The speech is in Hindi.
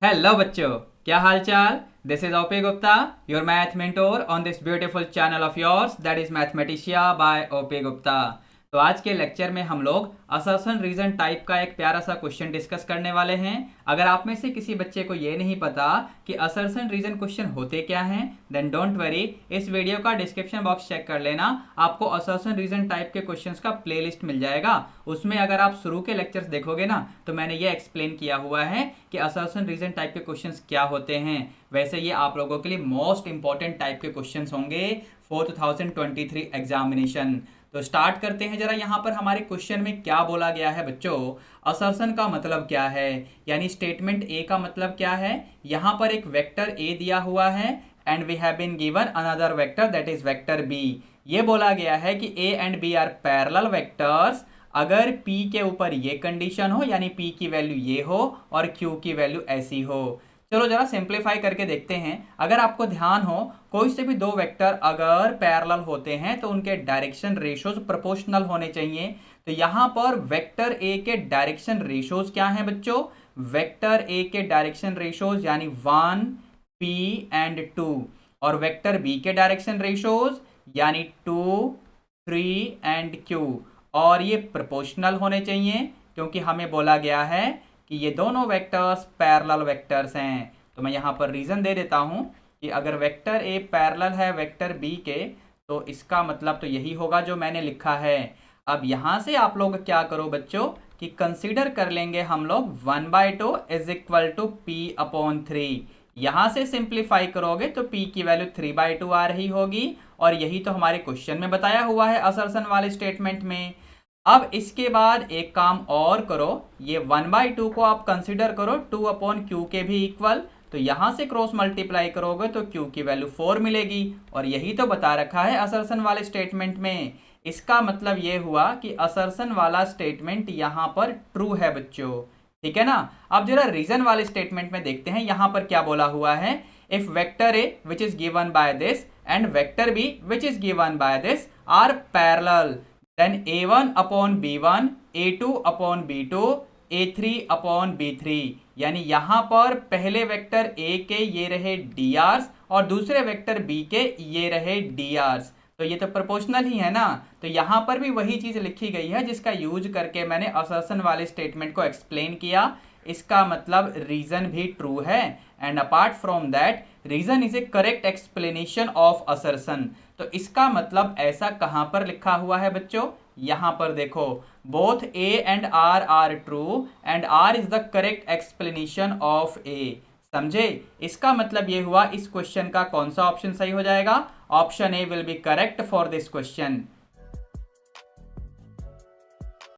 हेलो बच्चों, क्या हाल चाल। This is OP Gupta, your math mentor on this beautiful channel of yours that is mathematicia by OP Gupta. तो आज के लेक्चर में हम लोग असर्शन रीजन टाइप का एक प्यारा सा क्वेश्चन डिस्कस करने वाले हैं। अगर आप में से किसी बच्चे को ये नहीं पता कि असर्शन रीजन क्वेश्चन होते क्या हैं, देन डोंट वरी, इस वीडियो का डिस्क्रिप्शन बॉक्स चेक कर लेना। आपको असर्शन रीजन टाइप के क्वेश्चंस का प्लेलिस्ट मिल जाएगा। उसमें अगर आप शुरू के लेक्चर्स देखोगे ना, तो मैंने ये एक्सप्लेन किया हुआ है कि असर्शन रीजन टाइप के क्वेश्चंस क्या होते हैं। वैसे ये आप लोगों के लिए मोस्ट इंपॉर्टेंट टाइप के क्वेश्चंस होंगे फॉर 2023 एग्जामिनेशन। तो स्टार्ट करते हैं जरा। यहाँ पर हमारे क्वेश्चन में क्या बोला गया है बच्चों, असर्शन का मतलब क्या है, यानी स्टेटमेंट ए का मतलब क्या है। यहाँ पर एक वेक्टर ए दिया हुआ है and we have been given another vector that is vector B. ये बोला गया है कि A and B are parallel vectors अगर P के ऊपर ये कंडीशन हो, यानी P की वैल्यू ये हो और Q की वैल्यू ऐसी हो। चलो जरा सिंप्लीफाई करके देखते हैं। अगर आपको ध्यान हो, कोई से भी दो वेक्टर अगर पैरेलल होते हैं तो उनके डायरेक्शन रेशोज प्रोपोर्शनल होने चाहिए। तो यहां पर वेक्टर ए के डायरेक्शन रेशोज क्या हैं बच्चों, वेक्टर ए के डायरेक्शन रेशोज यानी 1 P एंड 2, और वेक्टर बी के डायरेक्शन रेशोज यानी 2 3 एंड Q, और ये प्रोपोर्शनल होने चाहिए क्योंकि हमें बोला गया है कि ये दोनों वेक्टर्स पैरेलल वेक्टर्स हैं। तो मैं यहाँ पर रीजन दे देता हूँ कि अगर वेक्टर ए पैरेलल है वेक्टर बी के, तो इसका मतलब तो यही होगा जो मैंने लिखा है। अब यहाँ से आप लोग क्या करो बच्चों कि कंसीडर कर लेंगे हम लोग 1/2 इज इक्वल टू P/3। यहां से सिंप्लीफाई करोगे तो P की वैल्यू 3/2 आ रही होगी, और यही तो हमारे क्वेश्चन में बताया हुआ है असर्शन वाले स्टेटमेंट में। अब इसके बाद एक काम और करो, ये 1/2 को आप कंसीडर करो 2/Q के भी इक्वल। तो यहां से क्रॉस मल्टीप्लाई करोगे तो Q की वैल्यू 4 मिलेगी, और यही तो बता रखा है असर्शन वाले स्टेटमेंट में। इसका मतलब ये हुआ कि असर्शन वाला स्टेटमेंट यहां पर ट्रू है बच्चों, ठीक है ना। अब जरा रीजन वाले स्टेटमेंट में देखते हैं, यहां पर क्या बोला हुआ है। If vector A which is given by this and vector B which is given by this are parallel, then a1/b1, a2/b2, a3/b3। यानी यहां पर पहले वेक्टर a के ये रहे drs और दूसरे वेक्टर b के ये रहे drs, तो ये तो प्रोपोर्शनल ही है ना। तो यहां पर भी वही चीज लिखी गई है जिसका यूज करके मैंने असर्शन वाले स्टेटमेंट को एक्सप्लेन किया। इसका मतलब रीजन भी ट्रू है, and apart from that reason is a correct explanation of assertion. तो इसका मतलब ऐसा कहां पर लिखा हुआ है बच्चों, यहां पर देखो, both A and R are true and R is the correct explanation of A. समझे। इसका मतलब ये हुआ इस क्वेश्चन का कौन सा ऑप्शन सही हो जाएगा, option A will be correct for this question.